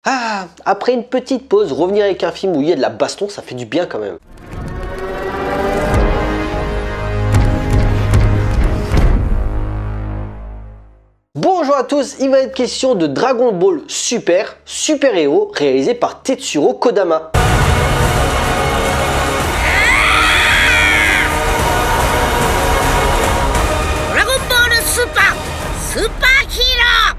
Ah, après une petite pause, revenir avec un film où il y a de la baston, ça fait du bien quand même. Bonjour à tous, il va être question de Dragon Ball Super, Super Hero, réalisé par Tetsuro Kodama. Dragon Ball Super, Super Hero.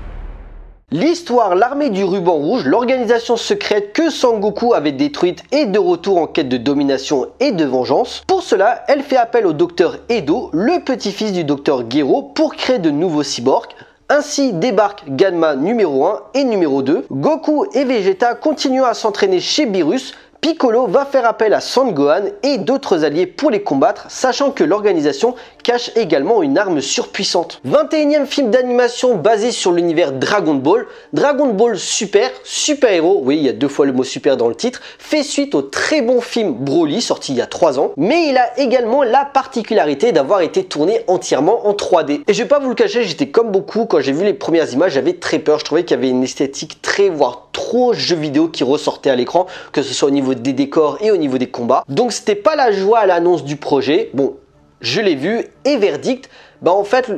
L'histoire, l'armée du ruban rouge, l'organisation secrète que Sangoku avait détruite est de retour en quête de domination et de vengeance. Pour cela, elle fait appel au docteur Edo, le petit-fils du docteur Gero, pour créer de nouveaux cyborgs. Ainsi débarquent Ganma numéro 1 et numéro 2. Goku et Vegeta continuent à s'entraîner chez Beerus. Piccolo va faire appel à Son Gohan et d'autres alliés pour les combattre, sachant que l'organisation cache également une arme surpuissante. 21e film d'animation basé sur l'univers Dragon Ball Super, Super Hero, oui il y a deux fois le mot super dans le titre, fait suite au très bon film Broly sorti il y a 3 ans, mais il a également la particularité d'avoir été tourné entièrement en 3D. Et je vais pas vous le cacher, j'étais comme beaucoup, quand j'ai vu les premières images, j'avais très peur, je trouvais qu'il y avait une esthétique très, voire trop jeu vidéo qui ressortait à l'écran, que ce soit au niveau des décors et au niveau des combats. Donc c'était pas la joie à l'annonce du projet. Bon, je l'ai vu et verdict, bah en fait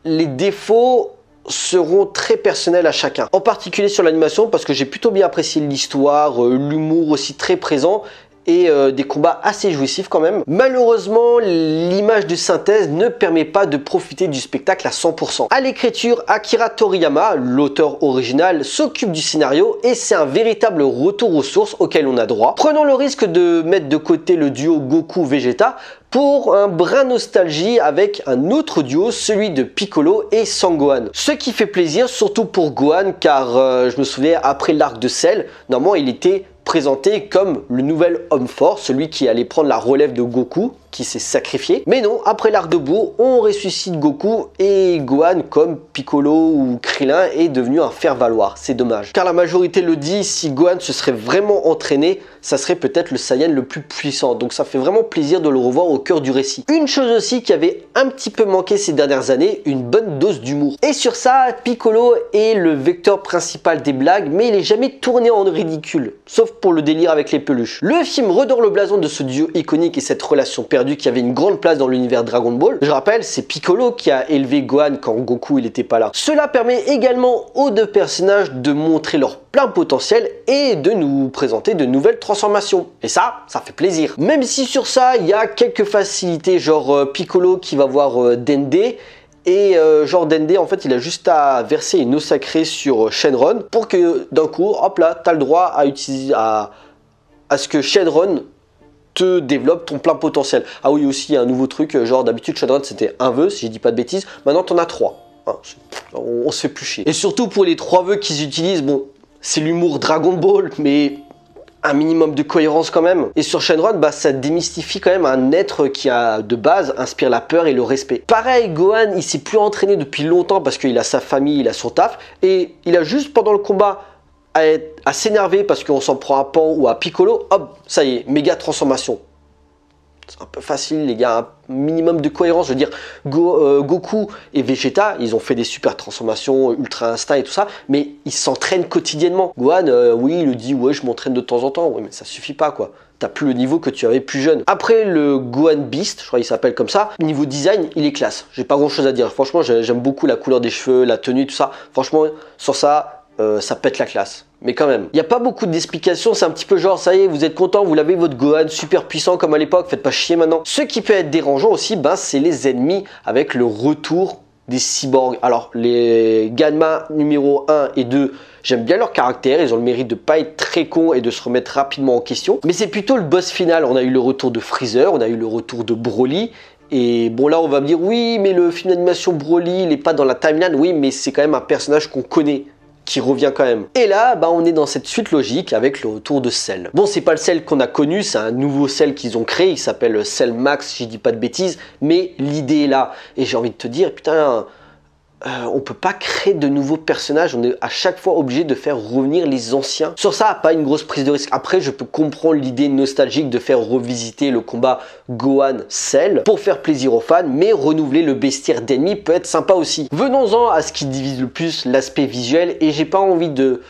les défauts seront très personnels à chacun. En particulier sur l'animation parce que j'ai plutôt bien apprécié l'histoire, l'humour aussi très présent et des combats assez jouissifs quand même. Malheureusement, l'image de synthèse ne permet pas de profiter du spectacle à 100%. À l'écriture, Akira Toriyama, l'auteur original, s'occupe du scénario et c'est un véritable retour aux sources auquel on a droit. Prenons le risque de mettre de côté le duo Goku-Vegeta pour un brin nostalgie avec un autre duo, celui de Piccolo et Sangohan. Ce qui fait plaisir, surtout pour Gohan, car je me souviens, après l'arc de Cell, normalement il était présenté comme le nouvel homme fort, celui qui allait prendre la relève de Goku, qui s'est sacrifié. Mais non, après l'arc de Bourg, on ressuscite Goku et Gohan comme Piccolo ou Krillin est devenu un faire-valoir. C'est dommage. Car la majorité le dit, si Gohan se serait vraiment entraîné, ça serait peut-être le Saiyan le plus puissant. Donc ça fait vraiment plaisir de le revoir au cœur du récit. Une chose aussi qui avait un petit peu manqué ces dernières années, une bonne dose d'humour. Et sur ça, Piccolo est le vecteur principal des blagues, mais il est jamais tourné en ridicule. Sauf pour le délire avec les peluches. Le film redore le blason de ce duo iconique et cette relation perdue qui avait une grande place dans l'univers Dragon Ball. Je rappelle, c'est Piccolo qui a élevé Gohan quand Goku il n'était pas là. Cela permet également aux deux personnages de montrer leur plein potentiel et de nous présenter de nouvelles transformations. Et ça fait plaisir. Même si sur ça, il y a quelques facilités, genre Piccolo qui va voir Dende. Et genre Dende en fait il a juste à verser une eau sacrée sur Shenron pour que d'un coup hop là t'as le droit à utiliser à ce que Shenron te développe ton plein potentiel. Ah oui aussi il y a un nouveau truc, genre d'habitude Shenron c'était un vœu si je dis pas de bêtises, maintenant t'en as 3. On se fait plus chier. Et surtout pour les 3 vœux qu'ils utilisent, bon c'est l'humour Dragon Ball mais un minimum de cohérence quand même. Et sur Shenron, bah, ça démystifie quand même un être qui a de base inspire la peur et le respect. Pareil, Gohan, il s'est plus entraîné depuis longtemps parce qu'il a sa famille, il a son taf. Et il a juste pendant le combat à s'énerver parce qu'on s'en prend à Pan ou à Piccolo. Hop, ça y est, méga transformation. C'est un peu facile les gars, un minimum de cohérence. Je veux dire, Goku et Vegeta, ils ont fait des super transformations, Ultra Instinct et tout ça, mais ils s'entraînent quotidiennement. Gohan, oui, il le dit, ouais, je m'entraîne de temps en temps, ouais, mais ça suffit pas quoi. T'as plus le niveau que tu avais plus jeune. Après le Gohan Beast, je crois qu'il s'appelle comme ça, niveau design, il est classe. J'ai pas grand chose à dire. Franchement, j'aime beaucoup la couleur des cheveux, la tenue, tout ça. Franchement, sur ça, ça pète la classe. Mais quand même, il n'y a pas beaucoup d'explications, c'est un petit peu genre, ça y est, vous êtes content, vous l'avez votre Gohan super puissant comme à l'époque, faites pas chier maintenant. Ce qui peut être dérangeant aussi, ben, c'est les ennemis avec le retour des cyborgs. Alors, les Ganma numéro 1 et 2, j'aime bien leur caractère, ils ont le mérite de pas être très cons et de se remettre rapidement en question. Mais c'est plutôt le boss final, on a eu le retour de Freezer, on a eu le retour de Broly. Et bon là on va me dire, oui mais le film d'animation Broly, il n'est pas dans la timeline, oui mais c'est quand même un personnage qu'on connaît, qui revient quand même. Et là, bah, on est dans cette suite logique avec le retour de Cell. Bon, c'est pas le Cell qu'on a connu, c'est un nouveau Cell qu'ils ont créé, il s'appelle Cell Max, si je dis pas de bêtises, mais l'idée est là. Et j'ai envie de te dire, putain, on peut pas créer de nouveaux personnages, on est à chaque fois obligé de faire revenir les anciens. Sur ça, pas une grosse prise de risque. Après, je peux comprendre l'idée nostalgique de faire revisiter le combat Gohan-Cell pour faire plaisir aux fans, mais renouveler le bestiaire d'ennemis peut être sympa aussi. Venons-en à ce qui divise le plus, l'aspect visuel, et j'ai pas envie de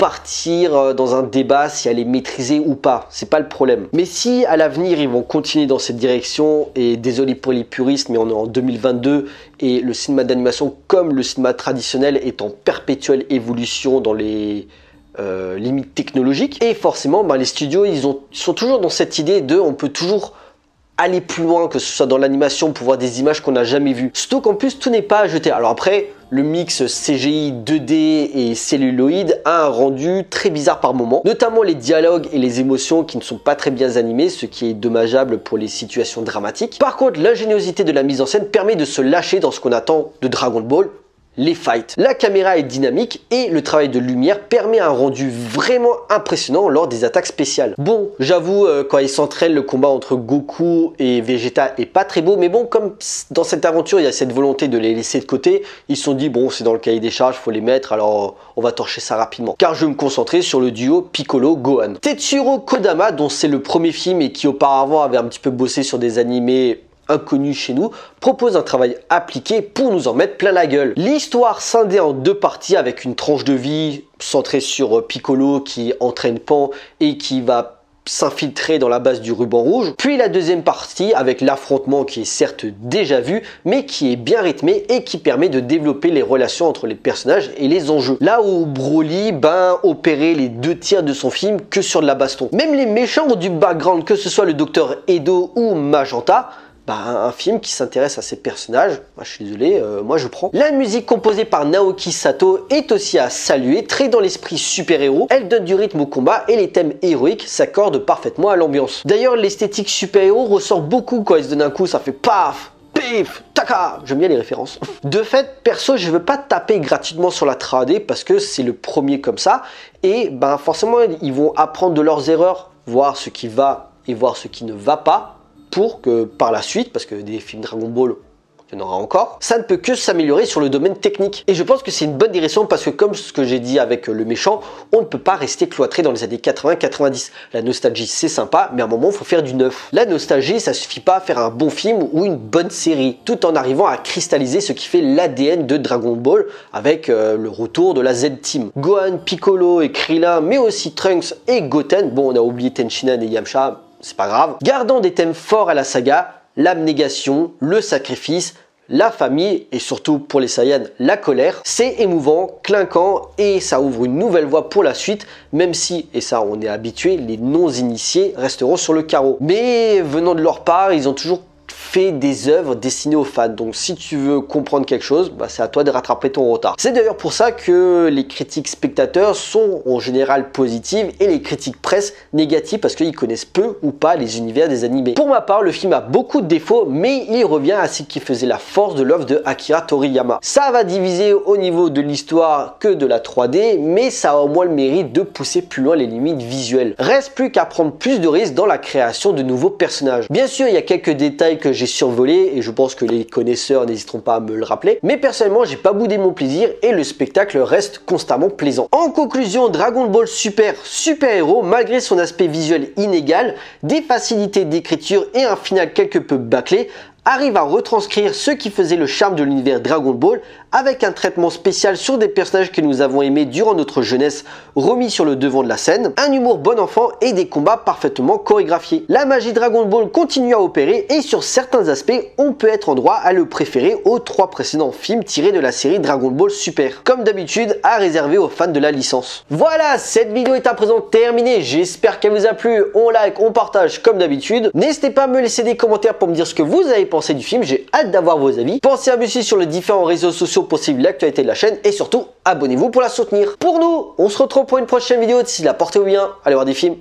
partir dans un débat si elle est maîtrisée ou pas, c'est pas le problème. Mais si à l'avenir ils vont continuer dans cette direction, et désolé pour les puristes mais on est en 2022 et le cinéma d'animation comme le cinéma traditionnel est en perpétuelle évolution dans les limites technologiques, et forcément les studios ils sont toujours dans cette idée de on peut toujours aller plus loin, que ce soit dans l'animation pour voir des images qu'on n'a jamais vues. Surtout qu'en plus tout n'est pas à jeter. Alors après, le mix CGI 2D et celluloïd a un rendu très bizarre par moment, notamment les dialogues et les émotions qui ne sont pas très bien animés, ce qui est dommageable pour les situations dramatiques. Par contre, l'ingéniosité de la mise en scène permet de se lâcher dans ce qu'on attend de Dragon Ball, les fights. La caméra est dynamique et le travail de lumière permet un rendu vraiment impressionnant lors des attaques spéciales. Bon, j'avoue, quand ils s'entraînent, le combat entre Goku et Vegeta est pas très beau, mais bon, comme dans cette aventure, il y a cette volonté de les laisser de côté, ils se sont dit, bon, c'est dans le cahier des charges, faut les mettre, alors on va torcher ça rapidement. Car je vais me concentrer sur le duo Piccolo-Gohan. Tetsuro Kodama, dont c'est le premier film et qui auparavant avait un petit peu bossé sur des animés inconnu chez nous, propose un travail appliqué pour nous en mettre plein la gueule. L'histoire scindée en deux parties avec une tranche de vie centrée sur Piccolo qui entraîne Pan et qui va s'infiltrer dans la base du ruban rouge, puis la deuxième partie avec l'affrontement qui est certes déjà vu mais qui est bien rythmé et qui permet de développer les relations entre les personnages et les enjeux. Là où Broly opérait les 2/3 de son film que sur de la baston. Même les méchants ont du background, que ce soit le docteur Edo ou Magenta. Un film qui s'intéresse à ces personnages, je suis désolé, moi je prends. La musique composée par Naoki Sato est aussi à saluer, très dans l'esprit super-héros, elle donne du rythme au combat et les thèmes héroïques s'accordent parfaitement à l'ambiance. D'ailleurs, l'esthétique super-héros ressort beaucoup quand il se donne un coup, ça fait paf, pif, taka. J'aime bien les références. De fait, perso, je veux pas taper gratuitement sur la 3D parce que c'est le premier comme ça, et forcément ils vont apprendre de leurs erreurs, voir ce qui va et voir ce qui ne va pas, pour que par la suite, parce que des films Dragon Ball, il y en aura encore, ça ne peut que s'améliorer sur le domaine technique. Et je pense que c'est une bonne direction parce que comme ce que j'ai dit avec le méchant, on ne peut pas rester cloîtré dans les années 80-90. La nostalgie c'est sympa, mais à un moment il faut faire du neuf. La nostalgie ça suffit pas à faire un bon film ou une bonne série, tout en arrivant à cristalliser ce qui fait l'ADN de Dragon Ball avec le retour de la Z-Team. Gohan, Piccolo et Krillin, mais aussi Trunks et Goten, bon on a oublié Tenshinhan et Yamcha, c'est pas grave. Gardant des thèmes forts à la saga, l'abnégation, le sacrifice, la famille et surtout pour les Saiyans, la colère. C'est émouvant, clinquant et ça ouvre une nouvelle voie pour la suite, même si, et ça on est habitué, les non-initiés resteront sur le carreau. Mais venant de leur part, ils ont toujours fait des œuvres destinées aux fans. Donc si tu veux comprendre quelque chose, c'est à toi de rattraper ton retard. C'est d'ailleurs pour ça que les critiques spectateurs sont en général positives et les critiques presse négatives parce qu'ils connaissent peu ou pas les univers des animés. Pour ma part, le film a beaucoup de défauts, mais il revient à ce qui faisait la force de l'œuvre de Akira Toriyama. Ça va diviser au niveau de l'histoire que de la 3D, mais ça a au moins le mérite de pousser plus loin les limites visuelles. Reste plus qu'à prendre plus de risques dans la création de nouveaux personnages. Bien sûr, il y a quelques détails que j'ai survolé et je pense que les connaisseurs n'hésiteront pas à me le rappeler, mais personnellement j'ai pas boudé mon plaisir et le spectacle reste constamment plaisant. En conclusion, Dragon Ball Super héros, malgré son aspect visuel inégal, des facilités d'écriture et un final quelque peu bâclé, arrive à retranscrire ce qui faisait le charme de l'univers Dragon Ball avec un traitement spécial sur des personnages que nous avons aimés durant notre jeunesse remis sur le devant de la scène, un humour bon enfant et des combats parfaitement chorégraphiés. La magie Dragon Ball continue à opérer et sur certains aspects on peut être en droit à le préférer aux 3 précédents films tirés de la série Dragon Ball Super, comme d'habitude à réserver aux fans de la licence. Voilà, cette vidéo est à présent terminée, j'espère qu'elle vous a plu, on like, on partage comme d'habitude. N'hésitez pas à me laisser des commentaires pour me dire ce que vous avez pensé du film, j'ai hâte d'avoir vos avis. Pensez à me suivre sur les différents réseaux sociaux pour suivre l'actualité de la chaîne et surtout abonnez-vous pour la soutenir. Pour nous, on se retrouve pour une prochaine vidéo, d'ici là portez-vous bien, allez voir des films.